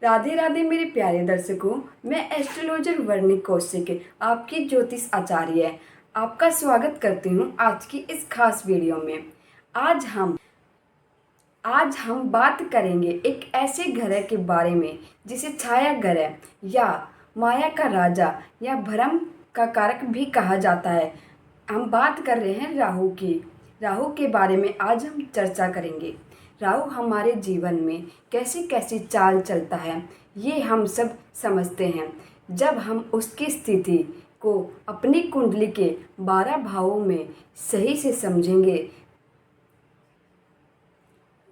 राधे राधे मेरे प्यारे दर्शकों, मैं एस्ट्रोलॉजर वर्णिक कौशिक आपकी ज्योतिष आचार्य आपका स्वागत करती हूँ आज की इस खास वीडियो में। आज हम बात करेंगे एक ऐसे ग्रह के बारे में जिसे छाया ग्रह या माया का राजा या भ्रम का कारक भी कहा जाता है। हम बात कर रहे हैं राहु की। राहु के बारे में आज हम चर्चा करेंगे। राहु हमारे जीवन में कैसी कैसी चाल चलता है ये हम सब समझते हैं। जब हम उसकी स्थिति को अपनी कुंडली के 12 भावों में सही से समझेंगे,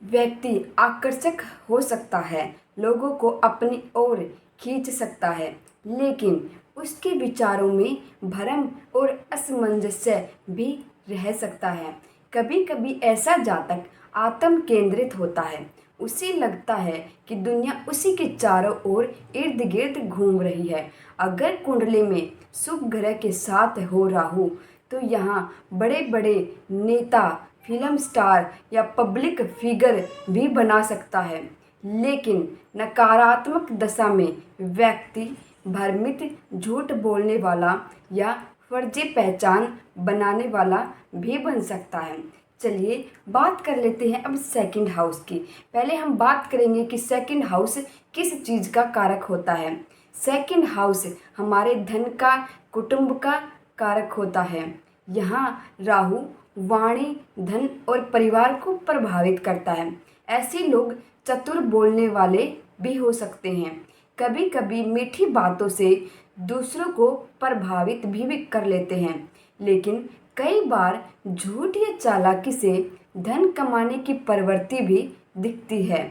व्यक्ति आकर्षक हो सकता है, लोगों को अपनी ओर खींच सकता है, लेकिन उसके विचारों में भ्रम और असमंजस्य भी रह सकता है। कभी कभी ऐसा जातक आत्म केंद्रित होता है, उसे लगता है कि दुनिया उसी के चारों ओर इर्द गिर्द घूम रही है। अगर कुंडली में शुभ ग्रह के साथ हो राहु तो यहाँ बड़े बड़े नेता, फिल्म स्टार या पब्लिक फिगर भी बना सकता है, लेकिन नकारात्मक दशा में व्यक्ति भ्रमित, झूठ बोलने वाला या फर्जी पहचान बनाने वाला भी बन सकता है। चलिए बात कर लेते हैं अब सेकंड हाउस की। पहले हम बात करेंगे कि सेकंड हाउस किस चीज़ का कारक होता है। सेकंड हाउस हमारे धन का, कुटुंब का कारक होता है। यहाँ राहु वाणी, धन और परिवार को प्रभावित करता है। ऐसे लोग चतुर बोलने वाले भी हो सकते हैं। कभी कभी मीठी बातों से दूसरों को प्रभावित भी कर लेते हैं, लेकिन कई बार झूठ या चालाकी से धन कमाने की प्रवृत्ति भी दिखती है।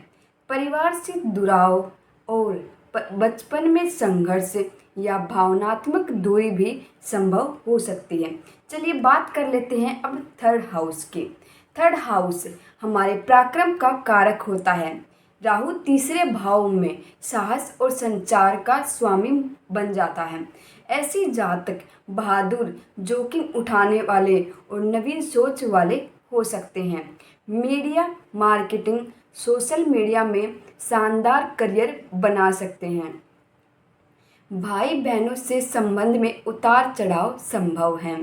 परिवार से जुड़ाव और बचपन में संघर्ष या भावनात्मक दूरी भी संभव हो सकती है। चलिए बात कर लेते हैं अब थर्ड हाउस की। थर्ड हाउस हमारे पराक्रम का कारक होता है। राहु तीसरे भाव में साहस और संचार का स्वामी बन जाता है। ऐसे जातक बहादुर, जोखिम उठाने वाले और नवीन सोच वाले हो सकते हैं। मीडिया, मार्केटिंग, सोशल मीडिया में शानदार करियर बना सकते हैं। भाई बहनों से संबंध में उतार चढ़ाव संभव है,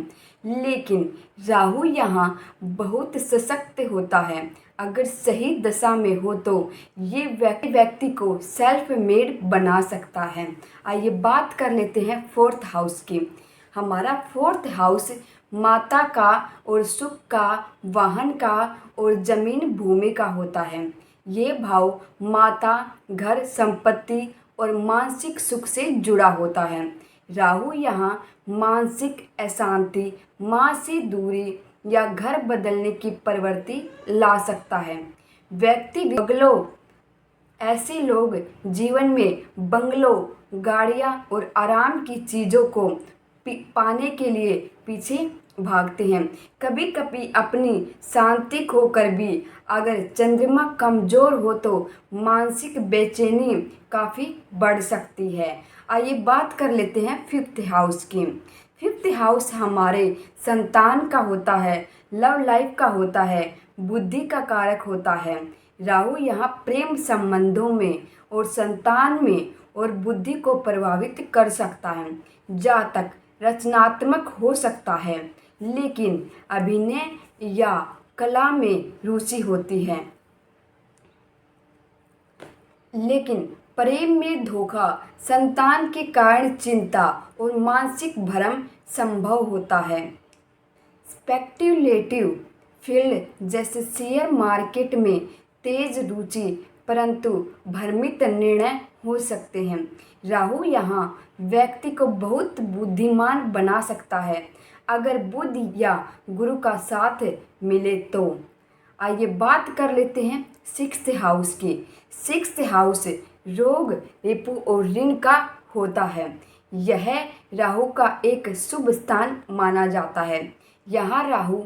लेकिन राहु यहाँ बहुत सशक्त होता है। अगर सही दशा में हो तो ये व्यक्ति को सेल्फ मेड बना सकता है। आइए बात कर लेते हैं फोर्थ हाउस की। हमारा फोर्थ हाउस माता का और सुख का, वाहन का और जमीन भूमि का होता है। ये भाव माता, घर, संपत्ति और मानसिक सुख से जुड़ा होता है। राहु यहाँ मानसिक अशांति, माँ से दूरी या घर बदलने की प्रवृत्ति ला सकता है। व्यक्ति बंगलों, ऐसे लोग जीवन में बंगलों, गाड़ियाँ और आराम की चीज़ों को पाने के लिए पीछे भागते हैं। कभी कभी अपनी शांति खोकर भी अगर चंद्रमा कमज़ोर हो तो मानसिक बेचैनी काफ़ी बढ़ सकती है। आइए बात कर लेते हैं फिफ्थ हाउस की। फिफ्थ हाउस हमारे संतान का होता है, लव लाइफ का होता है, बुद्धि का कारक होता है। राहु यहाँ प्रेम संबंधों में और संतान में और बुद्धि को प्रभावित कर सकता है। जातक रचनात्मक हो सकता है, लेकिन अभिनय या कला में रुचि होती है। लेकिन प्रेम में धोखा, संतान के कारण चिंता और मानसिक भ्रम संभव होता है। स्पेक्युलेटिव फील्ड जैसे शेयर मार्केट में तेज रुचि परंतु भ्रमित निर्णय हो सकते हैं। राहु यहाँ व्यक्ति को बहुत बुद्धिमान बना सकता है अगर बुध या गुरु का साथ मिले तो। आइए बात कर लेते हैं सिक्स्थ हाउस की। सिक्स्थ हाउस रोग, रिपु और ऋण का होता है। यह राहु का एक शुभ स्थान माना जाता है। यहाँ राहु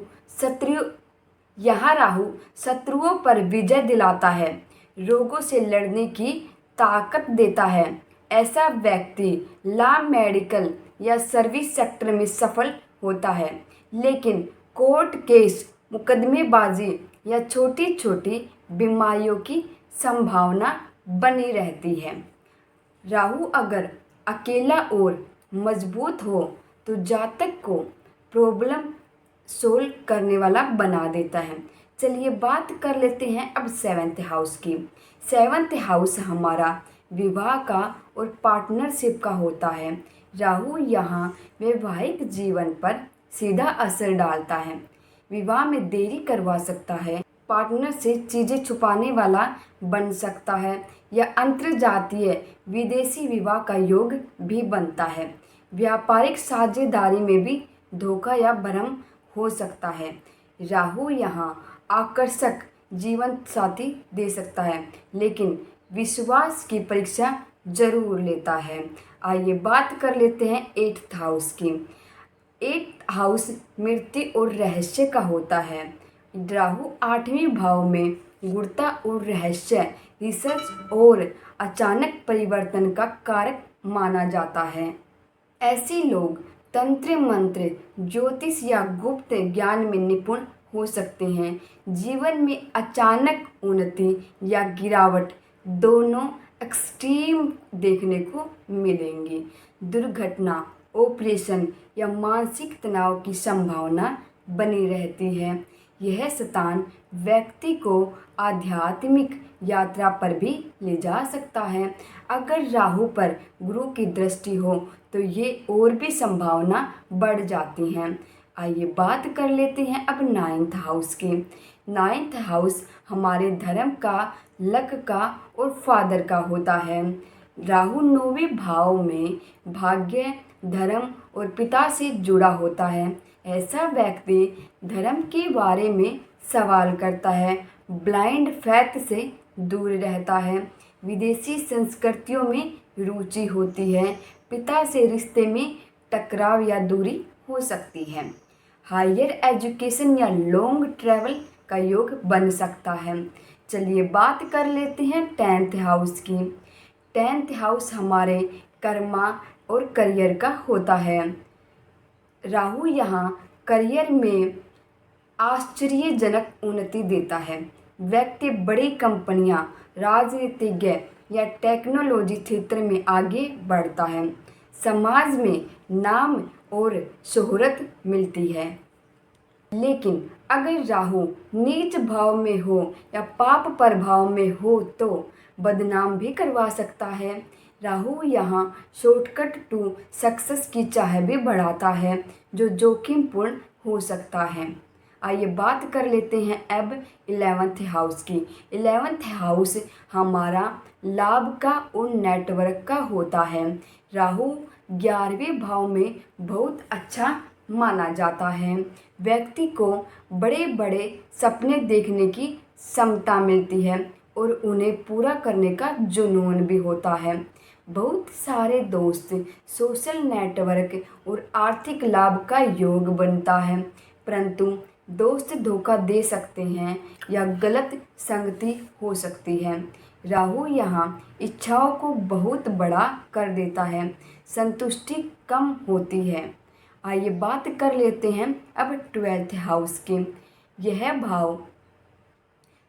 शत्रुओं पर विजय दिलाता है, रोगों से लड़ने की ताकत देता है। ऐसा व्यक्ति लॉ, मेडिकल या सर्विस सेक्टर में सफल होता है, लेकिन कोर्ट केस, मुकदमेबाजी या छोटी छोटी बीमारियों की संभावना बनी रहती है। राहु अगर अकेला और मजबूत हो तो जातक को प्रॉब्लम सोल्व करने वाला बना देता है। चलिए बात कर लेते हैं अब सेवन्थ हाउस की। सेवन्थ हाउस हमारा विवाह का और पार्टनरशिप का होता है। राहु यहाँ वैवाहिक जीवन पर सीधा असर डालता है, विवाह में देरी करवा सकता है, पार्टनर से चीज़ें छुपाने वाला बन सकता है या अंतर्जातीय विदेशी विवाह का योग भी बनता है। व्यापारिक साझेदारी में भी धोखा या भ्रम हो सकता है। राहु यहाँ आकर्षक जीवन साथी दे सकता है, लेकिन विश्वास की परीक्षा जरूर लेता है। आइए बात कर लेते हैं एट्थ हाउस की। एट्थ हाउस मृत्यु और रहस्य का होता है। राहु आठवें भाव में गुणता और रहस्य, रिसर्च और अचानक परिवर्तन का कारक माना जाता है। ऐसे लोग तंत्र मंत्र, ज्योतिष या गुप्त ज्ञान में निपुण हो सकते हैं। जीवन में अचानक उन्नति या गिरावट दोनों एक्सट्रीम देखने को मिलेंगी। दुर्घटना, ऑपरेशन या मानसिक तनाव की संभावना बनी रहती है। यह स्थान व्यक्ति को आध्यात्मिक यात्रा पर भी ले जा सकता है। अगर राहु पर गुरु की दृष्टि हो तो ये और भी संभावना बढ़ जाती हैं। आइए बात कर लेते हैं अब नाइन्थ हाउस की। नाइन्थ हाउस हमारे धर्म का, लक का और फादर का होता है। राहु नौवें भाव में भाग्य, धर्म और पिता से जुड़ा होता है। ऐसा व्यक्ति धर्म के बारे में सवाल करता है, ब्लाइंड फैथ से दूर रहता है, विदेशी संस्कृतियों में रुचि होती है, पिता से रिश्ते में टकराव या दूरी हो सकती है। हायर एजुकेशन या लॉन्ग ट्रैवल का योग बन सकता है। चलिए बात कर लेते हैं टेंथ हाउस की। टेंथ हाउस हमारे कर्मा और करियर का होता है। राहु यहाँ करियर में आश्चर्यजनक उन्नति देता है। व्यक्ति बड़ी कंपनियां, राजनीतिज्ञ या टेक्नोलॉजी क्षेत्र में आगे बढ़ता है। समाज में नाम और शोहरत मिलती है। लेकिन अगर राहु नीच भाव में हो या पाप प्रभाव में हो तो बदनाम भी करवा सकता है। राहु यहाँ शॉर्टकट टू सक्सेस की चाह भी बढ़ाता है, जो जोखिमपूर्ण हो सकता है। आइए बात कर लेते हैं अब 11th हाउस की। 11th हाउस हमारा लाभ का और नेटवर्क का होता है। राहु 11वें भाव में बहुत अच्छा माना जाता है। व्यक्ति को बड़े बड़े सपने देखने की क्षमता मिलती है और उन्हें पूरा करने का जुनून भी होता है। बहुत सारे दोस्त, सोशल नेटवर्क और आर्थिक लाभ का योग बनता है, परंतु दोस्त धोखा दे सकते हैं या गलत संगति हो सकती है। राहु यहाँ इच्छाओं को बहुत बड़ा कर देता है, संतुष्टि कम होती है। आइए बात कर लेते हैं अब 12th हाउस की। यह भाव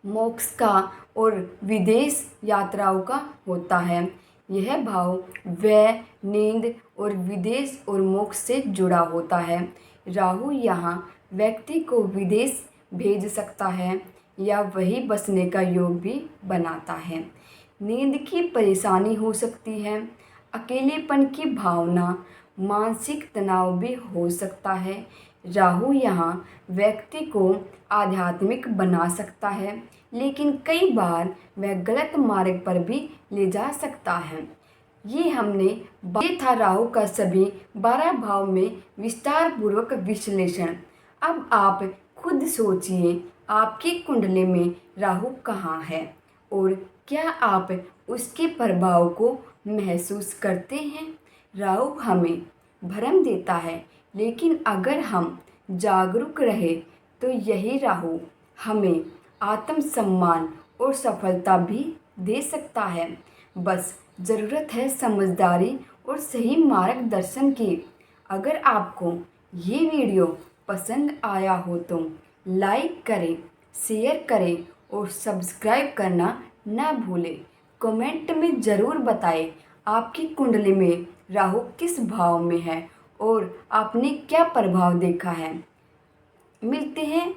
मोक्ष का और विदेश यात्राओं का होता है। यह भाव व्यय, नींद और विदेश और मोक्ष से जुड़ा होता है। राहु यहाँ व्यक्ति को विदेश भेज सकता है या वहीं बसने का योग भी बनाता है। नींद की परेशानी हो सकती है, अकेलेपन की भावना, मानसिक तनाव भी हो सकता है। राहु यहाँ व्यक्ति को आध्यात्मिक बना सकता है, लेकिन कई बार वह गलत मार्ग पर भी ले जा सकता है। ये था राहु का सभी 12 भाव में विस्तार पूर्वक विश्लेषण। अब आप खुद सोचिए, आपकी कुंडली में राहु कहाँ है और क्या आप उसके प्रभाव को महसूस करते हैं। राहु हमें भ्रम देता है, लेकिन अगर हम जागरूक रहे तो यही राहु हमें आत्मसम्मान और सफलता भी दे सकता है। बस ज़रूरत है समझदारी और सही मार्गदर्शन की। अगर आपको ये वीडियो पसंद आया हो तो लाइक करें, शेयर करें और सब्सक्राइब करना ना भूलें। कमेंट में ज़रूर बताएं आपकी कुंडली में राहु किस भाव में है और आपने क्या प्रभाव देखा है। मिलते हैं